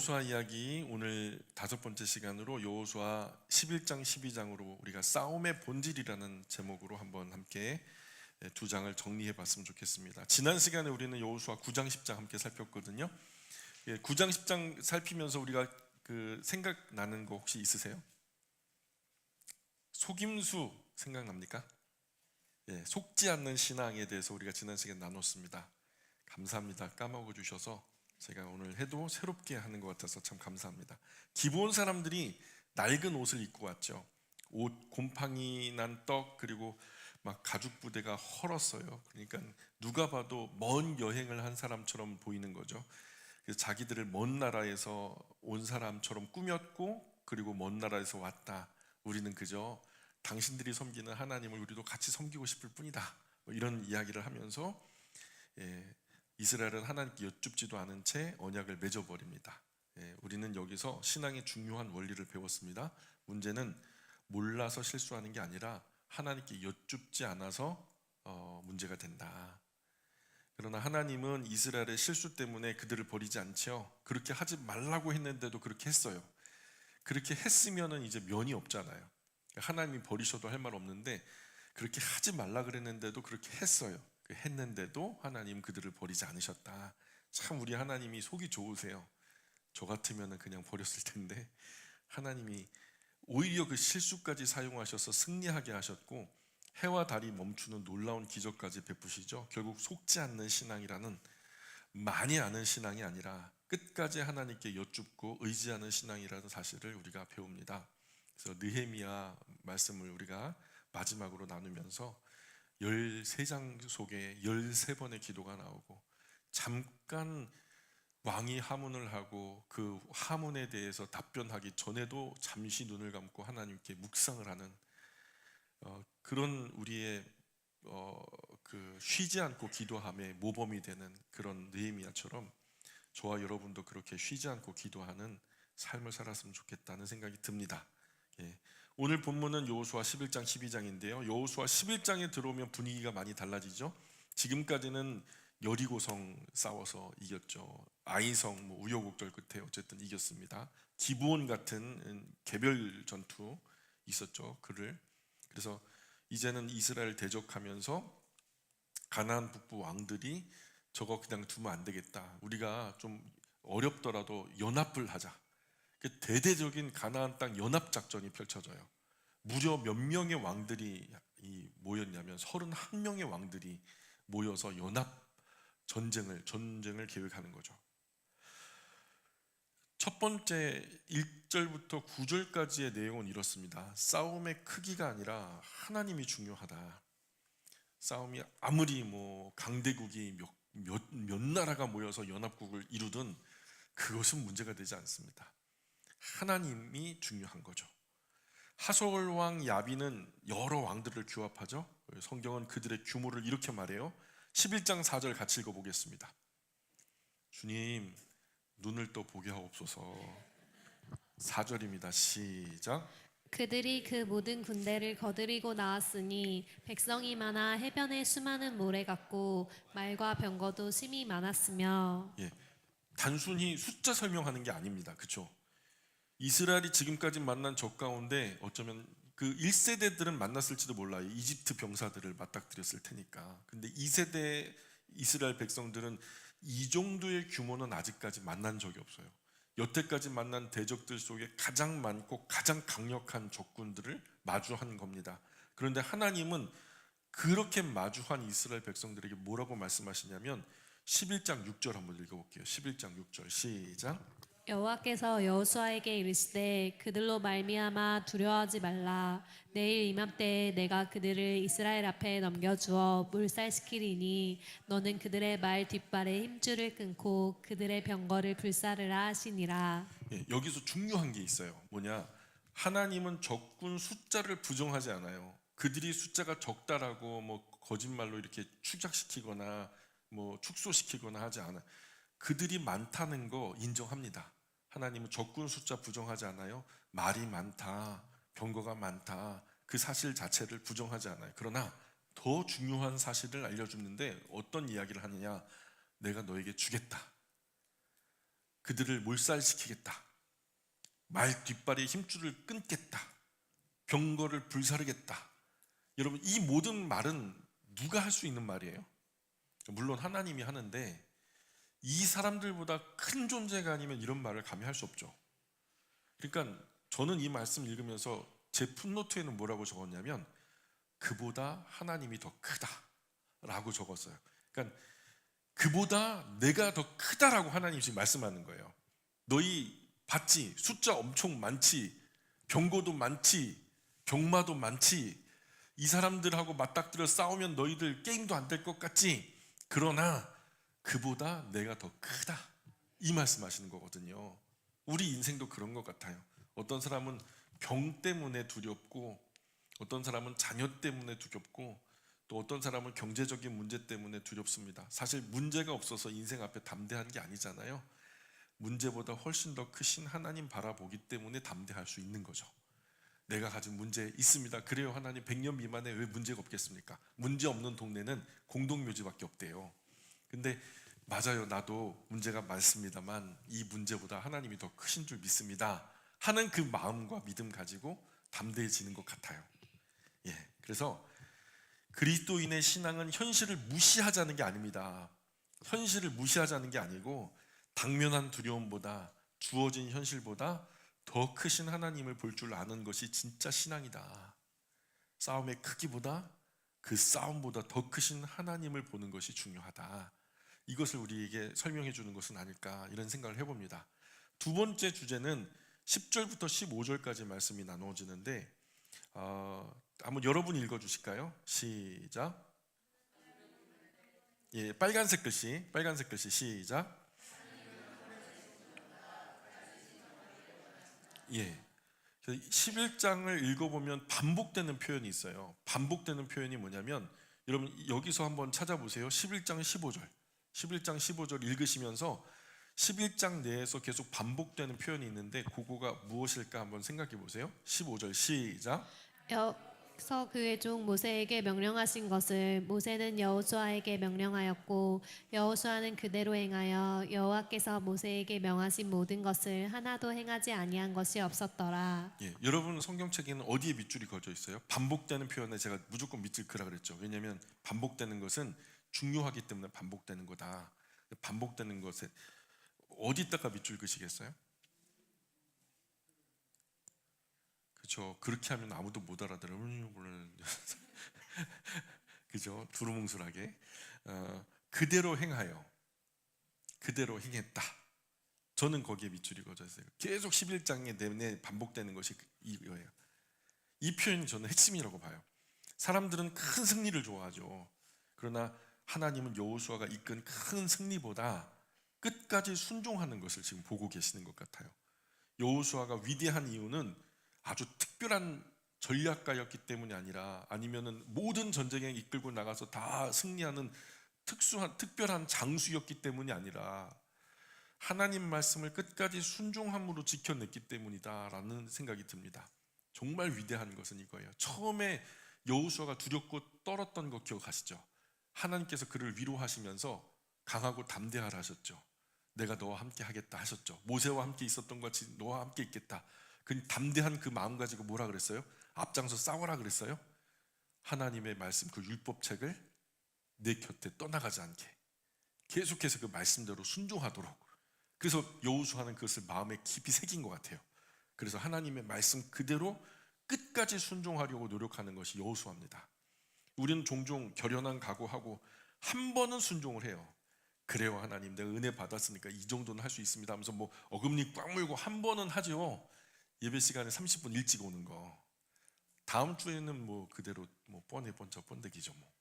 여호수아 이야기 오늘 5번째 시간으로 여호수아 11장 12장으로 우리가 싸움의 본질이라는 제목으로 한번 함께 2장을 정리해 봤으면 좋겠습니다. 지난 시간에 우리는 여호수아 9장 10장 함께 살폈거든요. 9장 10장 살피면서 우리가 생각나는 거 혹시 있으세요? 속임수 생각납니까? 속지 않는 신앙에 대해서 우리가 지난 시간에 나눴습니다. 감사합니다. 까먹어 주셔서 제가 오늘 해도 새롭게 하는 것 같아서 참 감사합니다. 기본 사람들이 낡은 옷을 입고 왔죠. 옷 곰팡이 난 떡, 그리고 막 가죽 부대가 헐었어요. 그러니까 누가 봐도 먼 여행을 한 사람처럼 보이는 거죠. 그래서 자기들을 먼 나라에서 온 사람처럼 꾸몄고, 그리고 먼 나라에서 왔다, 우리는 그저 당신들이 섬기는 하나님을 우리도 같이 섬기고 싶을 뿐이다, 뭐 이런 이야기를 하면서 이스라엘은 하나님께 여쭙지도 않은 채 언약을 맺어버립니다. 우리는 여기서 신앙의 중요한 원리를 배웠습니다. 문제는 몰라서 실수하는 게 아니라 하나님께 여쭙지 않아서 문제가 된다. 그러나 하나님은 이스라엘의 실수 때문에 그들을 버리지 않죠. 그렇게 하지 말라고 했는데도 그렇게 했어요. 그렇게 했으면은 이제 면이 없잖아요. 하나님이 버리셔도 할 말 없는데 그렇게 하지 말라 그랬는데도 그렇게 했어요. 했는데도 하나님 그들을 버리지 않으셨다. 참 우리 하나님이 속이 좋으세요. 저 같으면 그냥 버렸을 텐데 하나님이 오히려 그 실수까지 사용하셔서 승리하게 하셨고, 해와 달이 멈추는 놀라운 기적까지 베푸시죠. 결국 속지 않는 신앙이라는, 많이 아는 신앙이 아니라 끝까지 하나님께 여쭙고 의지하는 신앙이라는 사실을 우리가 배웁니다. 그래서 느헤미야 말씀을 우리가 마지막으로 나누면서 13장 속에 13번의 기도가 나오고, 잠깐 왕이 하문을 하고 그 하문에 대해서 답변하기 전에도 잠시 눈을 감고 하나님께 묵상을 하는 그런 우리의 쉬지 않고 기도함의 모범이 되는 그런 느헤미야처럼 저와 여러분도 그렇게 쉬지 않고 기도하는 삶을 살았으면 좋겠다는 생각이 듭니다. 오늘 본문은 여호수아 11장 12장인데요 여호수아 11장에 들어오면 분위기가 많이 달라지죠. 지금까지는 여리고성 싸워서 이겼죠. 아이성 우여곡절 끝에 어쨌든 이겼습니다. 기브온 같은 개별 전투 있었죠. 그래서 이제는 이스라엘 대적하면서 가나안 북부 왕들이 저거 그냥 두면 안 되겠다, 우리가 좀 어렵더라도 연합을 하자. 대대적인 가나안 땅 연합 작전이 펼쳐져요. 무려 몇 명의 왕들이 모였냐면 31명의 왕들이 모여서 연합 전쟁을 계획하는 거죠. 첫 번째 1절부터 9절까지의 내용은 이렇습니다. 싸움의 크기가 아니라 하나님이 중요하다. 싸움이 아무리 강대국이 몇 나라가 모여서 연합국을 이루든 그것은 문제가 되지 않습니다. 하나님이 중요한 거죠. 하솔 왕 야빈은 여러 왕들을 규합하죠. 성경은 그들의 규모를 이렇게 말해요. 11장 4절 같이 읽어보겠습니다. 주님, 눈을 떠 보게 하옵소서. 4절입니다. 시작. 그들이 그 모든 군대를 거느리고 나왔으니 백성이 많아 해변에 수많은 모래 같고 말과 병거도 심히 많았으며. 단순히 숫자 설명하는 게 아닙니다. 그렇죠? 이스라엘이 지금까지 만난 적 가운데 어쩌면 그 1세대들은 만났을지도 몰라요. 이집트 병사들을 맞닥뜨렸을 테니까. 근데 2세대 이스라엘 백성들은 이 정도의 규모는 아직까지 만난 적이 없어요. 여태까지 만난 대적들 속에 가장 많고 가장 강력한 적군들을 마주한 겁니다. 그런데 하나님은 그렇게 마주한 이스라엘 백성들에게 뭐라고 말씀하시냐면 11장 6절 한번 읽어볼게요. 11장 6절 시작. 여호와께서 여호수아에게 이르시되 그들로 말미암아 두려워하지 말라. 내일 이맘때에 내가 그들을 이스라엘 앞에 넘겨주어 몰살시키리니 너는 그들의 말 뒷발에 힘줄을 끊고 그들의 병거를 불사르라 하시니라. 여기서 중요한 게 있어요. 뭐냐? 하나님은 적군 숫자를 부정하지 않아요. 그들이 숫자가 적다라고 거짓말로 이렇게 추적시키거나 축소시키거나 하지 않아요. 그들이 많다는 거 인정합니다. 하나님은 적군 숫자 부정하지 않아요. 말이 많다, 병거가 많다, 그 사실 자체를 부정하지 않아요. 그러나 더 중요한 사실을 알려주는데 어떤 이야기를 하느냐? 내가 너에게 주겠다. 그들을 몰살시키겠다. 말 뒷발의 힘줄을 끊겠다. 병거를 불사르겠다. 여러분, 이 모든 말은 누가 할 수 있는 말이에요? 물론 하나님이 하는데 이 사람들보다 큰 존재가 아니면 이런 말을 감히 할 수 없죠. 그러니까 저는 이 말씀 읽으면서 제 풋노트에는 뭐라고 적었냐면 그보다 하나님이 더 크다라고 적었어요. 그러니까 그보다 내가 더 크다라고 하나님이 지금 말씀하는 거예요. 너희 봤지? 숫자 엄청 많지? 병거도 많지? 병마도 많지? 이 사람들하고 맞닥뜨려 싸우면 너희들 게임도 안 될 것 같지? 그러나 그보다 내가 더 크다, 이 말씀하시는 거거든요. 우리 인생도 그런 것 같아요. 어떤 사람은 병 때문에 두렵고, 어떤 사람은 자녀 때문에 두렵고, 또 어떤 사람은 경제적인 문제 때문에 두렵습니다. 사실 문제가 없어서 인생 앞에 담대한 게 아니잖아요. 문제보다 훨씬 더 크신 하나님 바라보기 때문에 담대할 수 있는 거죠. 내가 가진 문제 있습니다. 그래요, 하나님 100년 미만에 왜 문제가 없겠습니까? 문제 없는 동네는 공동묘지밖에 없대요. 근데 맞아요, 나도 문제가 많습니다만 이 문제보다 하나님이 더 크신 줄 믿습니다 하는 그 마음과 믿음 가지고 담대해지는 것 같아요. 그래서 그리스도인의 신앙은 현실을 무시하자는 게 아닙니다. 현실을 무시하자는 게 아니고 당면한 두려움보다, 주어진 현실보다 더 크신 하나님을 볼 줄 아는 것이 진짜 신앙이다. 싸움의 크기보다 그 싸움보다 더 크신 하나님을 보는 것이 중요하다. 이것을 우리에게 설명해 주는 것은 아닐까, 이런 생각을 해봅니다. 두 번째 주제는 10절부터 15절까지 말씀이 나누어지는데 한번 여러분 읽어주실까요? 시작. 빨간색 글씨 시작. 11장을 읽어보면 반복되는 표현이 있어요. 반복되는 표현이 뭐냐면, 여러분 여기서 한번 찾아보세요. 11장 15절 읽으시면서 11장 내에서 계속 반복되는 표현이 있는데 그거가 무엇일까 한번 생각해 보세요. 15절 시작. 여호와께서 그의 종 모세에게 명령하신 것을 모세는 여호수아에게 명령하였고 여호수아는 그대로 행하여 여호와께서 모세에게 명하신 모든 것을 하나도 행하지 아니한 것이 없었더라. 여러분 성경책에는 어디에 밑줄이 그어져 있어요? 반복되는 표현에 제가 무조건 밑줄 그라 그랬죠. 왜냐하면 반복되는 것은 중요하기 때문에 반복되는 거다. 반복되는 것에 어디다가 밑줄 그시겠어요? 그렇죠. 그렇게 하면 아무도 못 알아들어요. 그죠? 두루뭉술하게 그대로 행하여, 그대로 행했다. 저는 거기에 밑줄이 그어져 있어요. 계속 11장에 내내 반복되는 것이 이거예요. 이 표현이 저는 핵심이라고 봐요. 사람들은 큰 승리를 좋아하죠. 그러나 하나님은 여호수아가 이끈 큰 승리보다 끝까지 순종하는 것을 지금 보고 계시는 것 같아요. 여호수아가 위대한 이유는 아주 특별한 전략가였기 때문이 아니라, 아니면은 모든 전쟁에 이끌고 나가서 다 승리하는 특별한 장수였기 때문이 아니라 하나님 말씀을 끝까지 순종함으로 지켜냈기 때문이다라는 생각이 듭니다. 정말 위대한 것은 이거예요. 처음에 여호수아가 두렵고 떨었던 거 기억하시죠? 하나님께서 그를 위로하시면서 강하고 담대하라 하셨죠. 내가 너와 함께 하겠다 하셨죠. 모세와 함께 있었던 것 같이 너와 함께 있겠다. 그 담대한 그 마음 가지고 뭐라 그랬어요? 앞장서 싸워라 그랬어요? 하나님의 말씀, 그 율법책을 내 곁에 떠나가지 않게 계속해서 그 말씀대로 순종하도록. 그래서 여호수아는 그것을 마음에 깊이 새긴 것 같아요. 그래서 하나님의 말씀 그대로 끝까지 순종하려고 노력하는 것이 여호수아입니다. 우리는 종종 결연한 각오하고 한 번은 순종을 해요. 그래요, 하나님 내가 은혜 받았으니까 이 정도는 할 수 있습니다 하면서 뭐 어금니 꽉 물고 한 번은 하죠. 예배 시간에 30분 일찍 오는 거. 다음 주에는 뭐 그대로 뭐 뻔해 번쩍 번데기죠 뭐.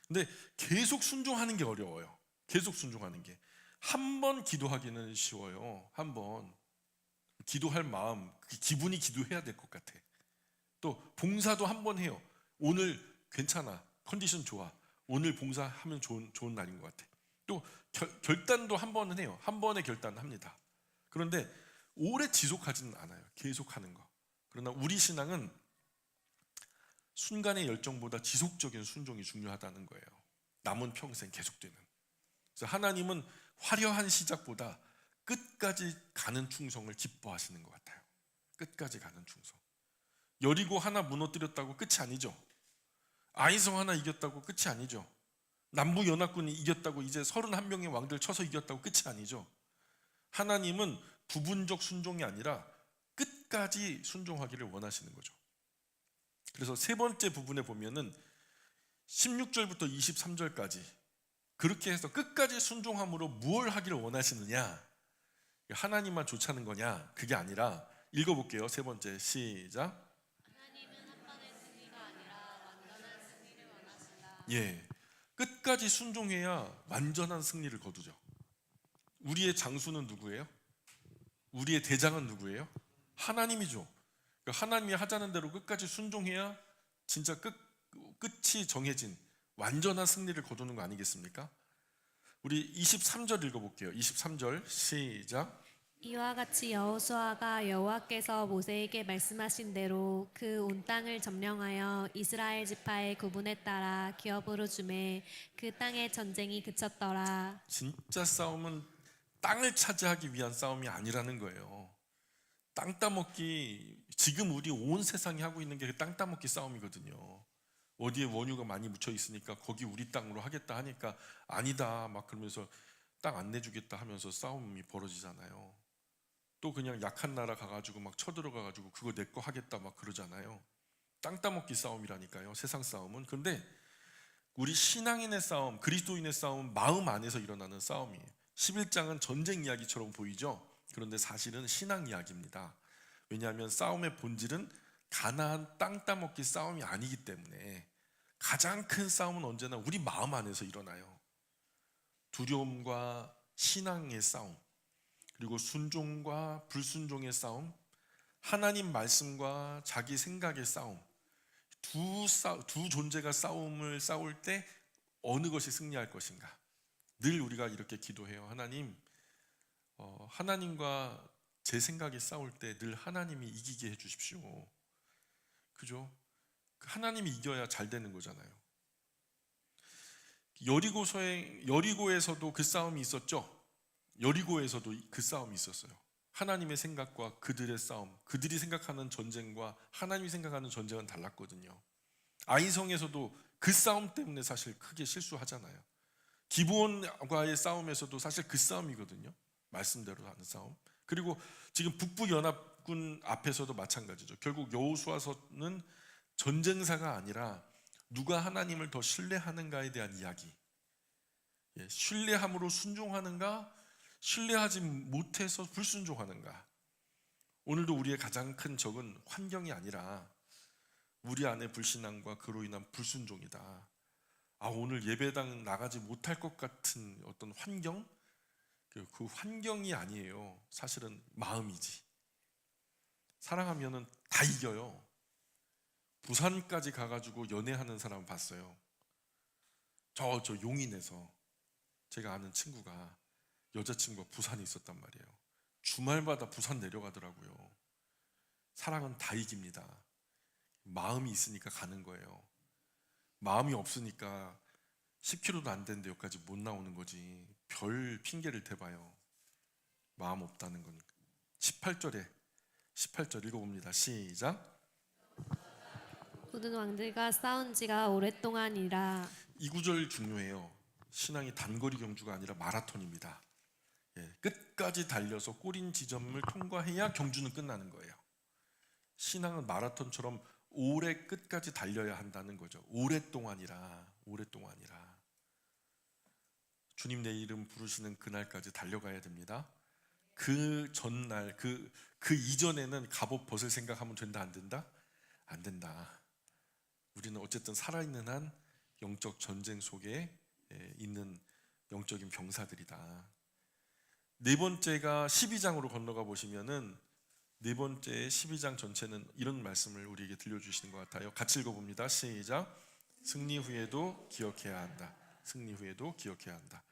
근데 계속 순종하는 게 어려워요. 계속 순종하는 게. 한 번 기도하기는 쉬워요. 한 번 기도할 마음, 그 기분이 기도해야 될 것 같아. 또 봉사도 한 번 해요. 오늘 괜찮아, 컨디션 좋아, 오늘 봉사하면 좋은 날인 것 같아. 또 결단도 한 번은 해요. 한 번의 결단을 합니다. 그런데 오래 지속하지는 않아요. 계속하는 거. 그러나 우리 신앙은 순간의 열정보다 지속적인 순종이 중요하다는 거예요. 남은 평생 계속되는. 그래서 하나님은 화려한 시작보다 끝까지 가는 충성을 기뻐하시는 것 같아요. 끝까지 가는 충성. 여리고 하나 무너뜨렸다고 끝이 아니죠. 아이성 하나 이겼다고 끝이 아니죠. 남부 연합군이 이겼다고 이제 31명의 왕들 쳐서 이겼다고 끝이 아니죠. 하나님은 부분적 순종이 아니라 끝까지 순종하기를 원하시는 거죠. 그래서 세 번째 부분에 보면은 16절부터 23절까지 그렇게 해서 끝까지 순종함으로 무엇을 하기를 원하시느냐, 하나님만 좋다는 거냐, 그게 아니라 읽어볼게요. 세 번째 시작. 하나님은 한 번의 승리가 아니라 완전한 승리를 원하신다. 예, 끝까지 순종해야 완전한 승리를 거두죠. 우리의 장수는 누구예요? 우리의 대장은 누구예요? 하나님이죠. 하나님이 하자는 대로 끝까지 순종해야 진짜 끝이 정해진 완전한 승리를 거두는 거 아니겠습니까? 우리 23절 읽어볼게요. 23절 시작. 이와 같이 여호수아가 여호와께서 모세에게 말씀하신 대로 그 온 땅을 점령하여 이스라엘 지파의 구분에 따라 기업으로 주매 그 땅의 전쟁이 그쳤더라. 진짜 싸움은 땅을 차지하기 위한 싸움이 아니라는 거예요. 땅 따먹기, 지금 우리 온 세상이 하고 있는 게 땅 따먹기 싸움이거든요. 어디에 원유가 많이 묻혀 있으니까 거기 우리 땅으로 하겠다 하니까 아니다 막 그러면서 땅 안 내주겠다 하면서 싸움이 벌어지잖아요. 또 그냥 약한 나라 가가지고 막 쳐들어가가지고 그거 내 거 하겠다 막 그러잖아요. 땅 따먹기 싸움이라니까요, 세상 싸움은. 근데 우리 신앙인의 싸움, 그리스도인의 싸움은 마음 안에서 일어나는 싸움이에요. 11장은 전쟁 이야기처럼 보이죠. 그런데 사실은 신앙 이야기입니다. 왜냐하면 싸움의 본질은 가나안 땅 따먹기 싸움이 아니기 때문에 가장 큰 싸움은 언제나 우리 마음 안에서 일어나요. 두려움과 신앙의 싸움, 그리고 순종과 불순종의 싸움, 하나님 말씀과 자기 생각의 싸움, 두 존재가 싸움을 싸울 때 어느 것이 승리할 것인가. 늘 우리가 이렇게 기도해요. 하나님, 하나님과 제 생각이 싸울 때 늘 하나님이 이기게 해주십시오. 그죠? 하나님이 이겨야 잘 되는 거잖아요. 여리고에서도 그 싸움이 있었죠. 여리고에서도 그 싸움이 있었어요. 하나님의 생각과 그들의 싸움, 그들이 생각하는 전쟁과 하나님이 생각하는 전쟁은 달랐거든요. 아이성에서도 그 싸움 때문에 사실 크게 실수하잖아요. 기브온과의 싸움에서도 사실 그 싸움이거든요. 말씀대로 하는 싸움. 그리고 지금 북부연합군 앞에서도 마찬가지죠. 결국 여호수아서는 전쟁사가 아니라 누가 하나님을 더 신뢰하는가에 대한 이야기. 신뢰함으로 순종하는가, 신뢰하지 못해서 불순종하는가. 오늘도 우리의 가장 큰 적은 환경이 아니라 우리 안의 불신앙과 그로 인한 불순종이다. 오늘 예배당 나가지 못할 것 같은 어떤 환경, 그 환경이 아니에요. 사실은 마음이지. 사랑하면은 다 이겨요. 부산까지 가가지고 연애하는 사람 봤어요. 저 용인에서 제가 아는 친구가, 여자친구가 부산에 있었단 말이에요. 주말마다 부산 내려가더라고요. 사랑은 다 이깁니다. 마음이 있으니까 가는 거예요. 마음이 없으니까 10km도 안 되는데 여기까지 못 나오는 거지. 별 핑계를 대봐요. 마음 없다는 건. 18절 읽어봅니다. 시작. 모든 왕들과 싸운 지가 오랫동안이라. 이 구절 중요해요. 신앙이 단거리 경주가 아니라 마라톤입니다. 끝까지 달려서 꼬린 지점을 통과해야 경주는 끝나는 거예요. 신앙은 마라톤처럼 오래 끝까지 달려야 한다는 거죠. 오랫동안이라. 주님 내 이름 부르시는 그날까지 달려가야 됩니다. 그 전날, 그 이전에는 갑옷 벗을 생각하면 된다, 안 된다? 안 된다. 우리는 어쨌든 살아있는 한 영적 전쟁 속에 있는 영적인 병사들이다. 네 번째가 12장으로 건너가 보시면은 네 번째 12장 전체는 이런 말씀을 우리에게 들려주시는 것 같아요. 같이 읽어봅니다. 시작. 승리 후에도 기억해야 한다. 승리 후에도 기억해야 한다.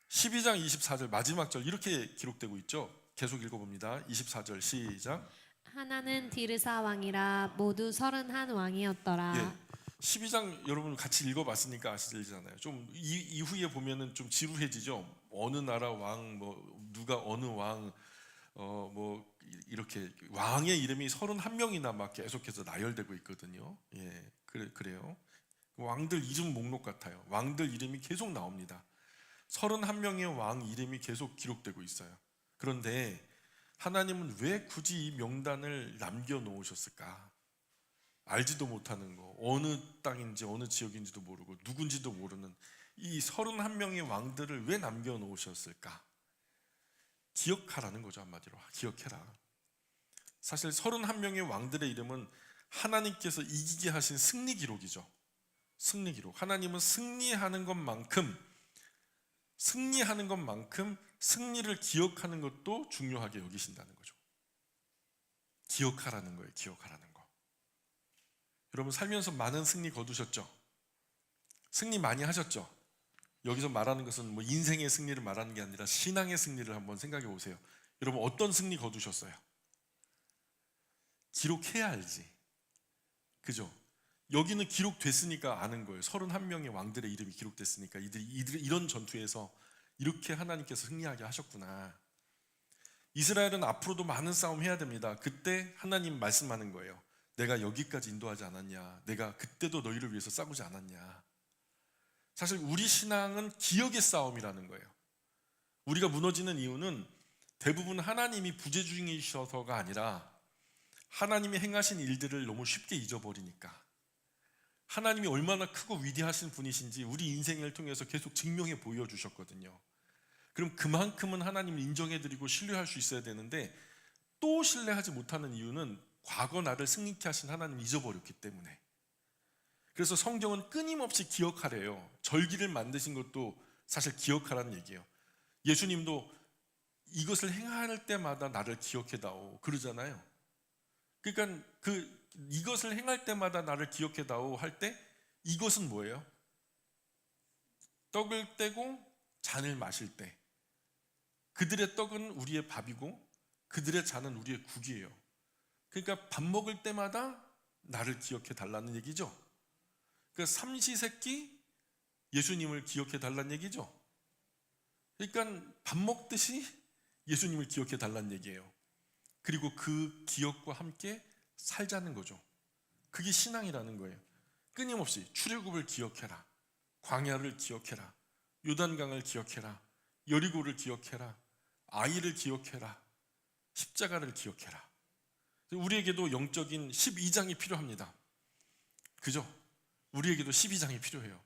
12장 24절 마지막 절 이렇게 기록되고 있죠. 계속 읽어봅니다. 24절 시작. 하나는 디르사 왕이라 모두 31 왕이었더라. 12장 여러분 같이 읽어봤으니까 아시잖아요. 좀 이후에 보면은 좀 지루해지죠. 어느 나라 왕, 누가 어느 왕 뭐 이렇게 왕의 이름이 31명이나 막 계속해서 나열되고 있거든요. 예, 그래요. 왕들 이름 목록 같아요. 왕들 이름이 계속 나옵니다. 31명의 왕 이름이 계속 기록되고 있어요. 그런데 하나님은 왜 굳이 이 명단을 남겨놓으셨을까? 알지도 못하는 거, 어느 땅인지 어느 지역인지도 모르고 누군지도 모르는 이 31명의 왕들을 왜 남겨놓으셨을까? 기억하라는 거죠. 한마디로 기억해라. 사실 31명의 왕들의 이름은 하나님께서 이기게 하신 승리 기록이죠. 승리 기록. 하나님은 승리하는 것만큼 승리를 기억하는 것도 중요하게 여기신다는 거죠. 기억하라는 거예요. 기억하라는 거. 여러분 살면서 많은 승리 거두셨죠? 승리 많이 하셨죠? 여기서 말하는 것은 뭐 인생의 승리를 말하는 게 아니라 신앙의 승리를 한번 생각해 보세요. 여러분 어떤 승리 거두셨어요? 기록해야 알지. 그죠? 여기는 기록됐으니까 아는 거예요. 31명의 왕들의 이름이 기록됐으니까 이들이 이런 전투에서 이렇게 하나님께서 승리하게 하셨구나. 이스라엘은 앞으로도 많은 싸움 해야 됩니다. 그때 하나님 말씀하는 거예요. 내가 여기까지 인도하지 않았냐? 내가 그때도 너희를 위해서 싸우지 않았냐? 사실 우리 신앙은 기억의 싸움이라는 거예요. 우리가 무너지는 이유는 대부분 하나님이 부재중이셔서가 아니라 하나님이 행하신 일들을 너무 쉽게 잊어버리니까. 하나님이 얼마나 크고 위대하신 분이신지 우리 인생을 통해서 계속 증명해 보여주셨거든요. 그럼 그만큼은 하나님을 인정해드리고 신뢰할 수 있어야 되는데 또 신뢰하지 못하는 이유는 과거 나를 승리케 하신 하나님을 잊어버렸기 때문에. 그래서 성경은 끊임없이 기억하래요. 절기를 만드신 것도 사실 기억하라는 얘기예요. 예수님도 이것을 행할 때마다 나를 기억해다오 그러잖아요. 그러니까 이것을 행할 때마다 나를 기억해다오 할 때 이것은 뭐예요? 떡을 떼고 잔을 마실 때 그들의 떡은 우리의 밥이고 그들의 잔은 우리의 국이에요. 그러니까 밥 먹을 때마다 나를 기억해 달라는 얘기죠. 그러니까 삼시세끼 예수님을 기억해 달라는 얘기죠. 그러니까 밥 먹듯이 예수님을 기억해 달라는 얘기예요. 그리고 그 기억과 함께 살자는 거죠. 그게 신앙이라는 거예요. 끊임없이 출애굽을 기억해라. 광야를 기억해라. 요단강을 기억해라. 여리고를 기억해라. 아이를 기억해라. 십자가를 기억해라. 우리에게도 영적인 12장이 필요합니다. 그죠? 우리에게도 12장이 필요해요.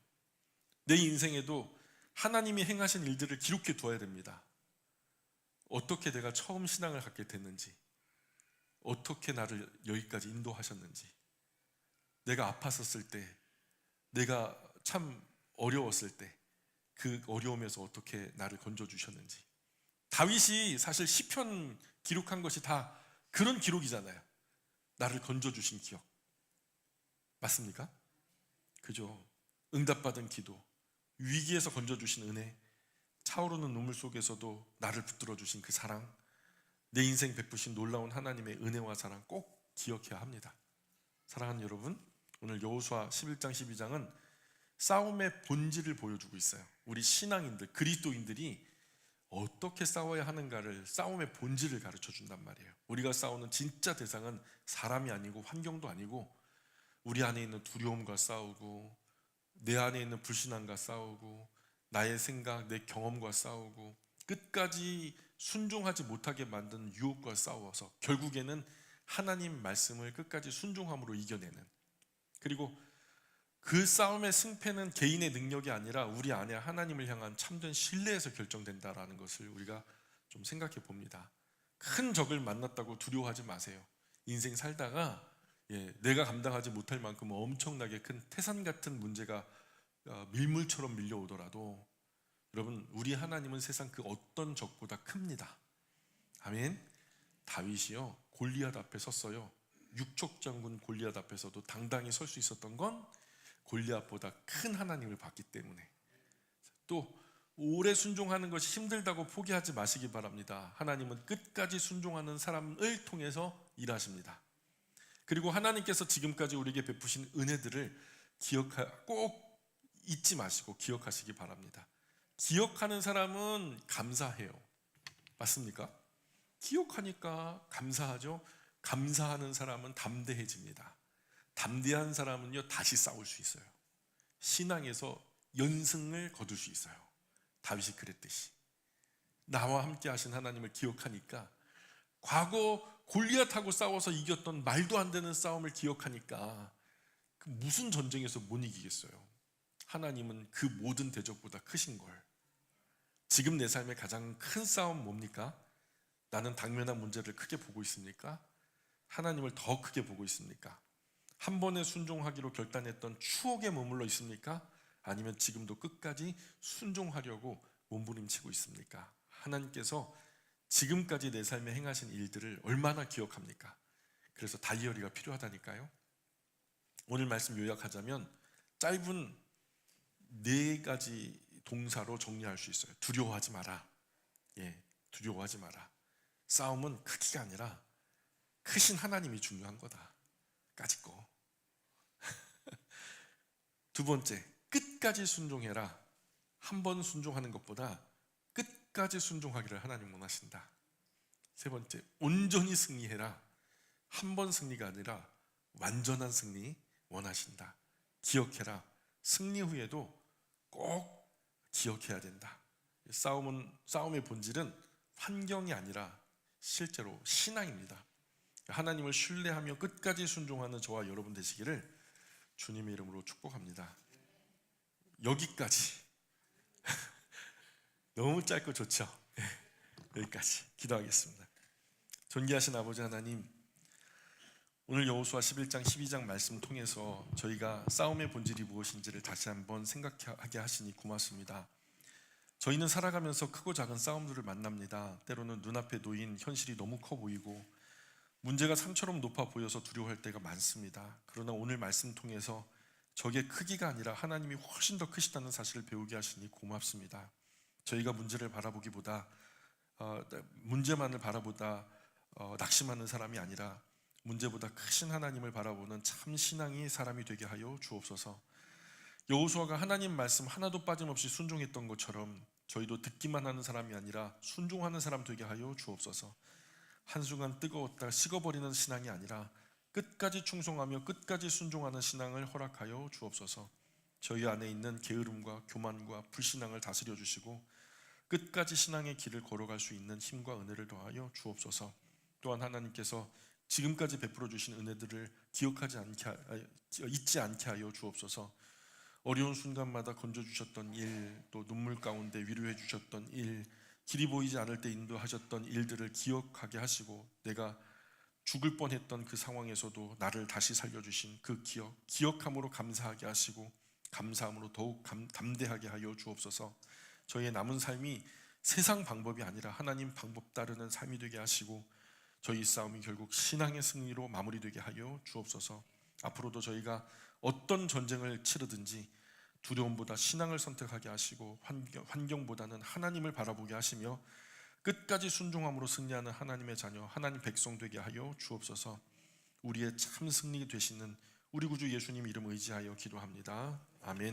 내 인생에도 하나님이 행하신 일들을 기록해 두어야 됩니다. 어떻게 내가 처음 신앙을 갖게 됐는지, 어떻게 나를 여기까지 인도하셨는지, 내가 아팠었을 때, 내가 참 어려웠을 때 그 어려움에서 어떻게 나를 건져주셨는지. 다윗이 사실 시편 기록한 것이 다 그런 기록이잖아요. 나를 건져주신 기억. 맞습니까? 그죠? 응답받은 기도, 위기에서 건져주신 은혜, 차오르는 눈물 속에서도 나를 붙들어 주신 그 사랑, 내 인생 베푸신 놀라운 하나님의 은혜와 사랑 꼭 기억해야 합니다. 사랑하는 여러분, 오늘 여호수아 11장 12장은 싸움의 본질을 보여주고 있어요. 우리 신앙인들, 그리스도인들이 어떻게 싸워야 하는가를, 싸움의 본질을 가르쳐 준단 말이에요. 우리가 싸우는 진짜 대상은 사람이 아니고 환경도 아니고 우리 안에 있는 두려움과 싸우고 내 안에 있는 불신앙과 싸우고 나의 생각, 내 경험과 싸우고 끝까지 순종하지 못하게 만든 유혹과 싸워서 결국에는 하나님 말씀을 끝까지 순종함으로 이겨내는, 그리고 그 싸움의 승패는 개인의 능력이 아니라 우리 안에 하나님을 향한 참된 신뢰에서 결정된다라는 것을 우리가 좀 생각해 봅니다. 큰 적을 만났다고 두려워하지 마세요. 인생 살다가 내가 감당하지 못할 만큼 엄청나게 큰 태산 같은 문제가 밀물처럼 밀려오더라도 여러분, 우리 하나님은 세상 그 어떤 적보다 큽니다. 아멘. 다윗이요 골리앗 앞에 섰어요. 육척 장군 골리앗 앞에서도 당당히 설 수 있었던 건 골리앗보다 큰 하나님을 봤기 때문에. 또 오래 순종하는 것이 힘들다고 포기하지 마시기 바랍니다. 하나님은 끝까지 순종하는 사람을 통해서 일하십니다. 그리고 하나님께서 지금까지 우리에게 베푸신 은혜들을 꼭 잊지 마시고 기억하시기 바랍니다. 기억하는 사람은 감사해요. 맞습니까? 기억하니까 감사하죠. 감사하는 사람은 담대해집니다. 담대한 사람은요, 다시 싸울 수 있어요. 신앙에서 연승을 거둘 수 있어요. 다윗이 그랬듯이 나와 함께 하신 하나님을 기억하니까, 과거 골리앗하고 싸워서 이겼던 말도 안 되는 싸움을 기억하니까 그 무슨 전쟁에서 못 이기겠어요. 하나님은 그 모든 대적보다 크신 걸. 지금 내 삶의 가장 큰 싸움 뭡니까? 나는 당면한 문제를 크게 보고 있습니까? 하나님을 더 크게 보고 있습니까? 한 번에 순종하기로 결단했던 추억에 머물러 있습니까? 아니면 지금도 끝까지 순종하려고 몸부림치고 있습니까? 하나님께서 지금까지 내 삶에 행하신 일들을 얼마나 기억합니까? 그래서 다이어리가 필요하다니까요. 오늘 말씀 요약하자면 짧은 4가지 동사로 정리할 수 있어요. 두려워하지 마라. 두려워하지 마라. 싸움은 크기가 아니라 크신 하나님이 중요한 거다. 까짓 거. 두 번째, 끝까지 순종해라. 한 번 순종하는 것보다 끝까지 순종하기를 하나님 원하신다. 세 번째, 온전히 승리해라. 한 번 승리가 아니라 완전한 승리 원하신다. 기억해라. 승리 후에도 꼭 기억해야 된다. 싸움의 본질은 환경이 아니라 실제로 신앙입니다. 하나님을 신뢰하며 끝까지 순종하는 저와 여러분 되시기를 주님의 이름으로 축복합니다. 여기까지. 너무 짧고 좋죠? 여기까지 기도하겠습니다. 존귀하신 아버지 하나님, 오늘 여호수아 11장 12장 말씀 통해서 저희가 싸움의 본질이 무엇인지를 다시 한번 생각하게 하시니 고맙습니다. 저희는 살아가면서 크고 작은 싸움들을 만납니다. 때로는 눈앞에 놓인 현실이 너무 커 보이고 문제가 산처럼 높아 보여서 두려워할 때가 많습니다. 그러나 오늘 말씀 통해서 적의 크기가 아니라 하나님이 훨씬 더 크시다는 사실을 배우게 하시니 고맙습니다. 저희가 문제를 바라보기보다 문제만을 바라보다 낙심하는 사람이 아니라 문제보다 크신 하나님을 바라보는 참 신앙이 사람이 되게 하여 주옵소서. 여호수아가 하나님 말씀 하나도 빠짐없이 순종했던 것처럼 저희도 듣기만 하는 사람이 아니라 순종하는 사람 되게 하여 주옵소서. 한순간 뜨거웠다 식어버리는 신앙이 아니라 끝까지 충성하며 끝까지 순종하는 신앙을 허락하여 주옵소서. 저희 안에 있는 게으름과 교만과 불신앙을 다스려 주시고 끝까지 신앙의 길을 걸어갈 수 있는 힘과 은혜를 더하여 주옵소서. 또한 하나님께서 지금까지 베풀어 주신 은혜들을 잊지 않게 하여 주옵소서. 어려운 순간마다 건져주셨던 일, 또 눈물 가운데 위로해 주셨던 일, 길이 보이지 않을 때 인도하셨던 일들을 기억하게 하시고 내가 죽을 뻔했던 그 상황에서도 나를 다시 살려주신 그 기억함으로 감사하게 하시고 감사함으로 더욱 담대하게 하여 주옵소서. 저희의 남은 삶이 세상 방법이 아니라 하나님 방법 따르는 삶이 되게 하시고 저희 싸움이 결국 신앙의 승리로 마무리되게 하여 주옵소서. 앞으로도 저희가 어떤 전쟁을 치르든지 두려움보다 신앙을 선택하게 하시고 환경보다는 하나님을 바라보게 하시며 끝까지 순종함으로 승리하는 하나님의 자녀, 하나님 백성 되게 하여 주옵소서. 우리의 참 승리 되시는 우리 구주 예수님 이름 의지하여 기도합니다. 아멘.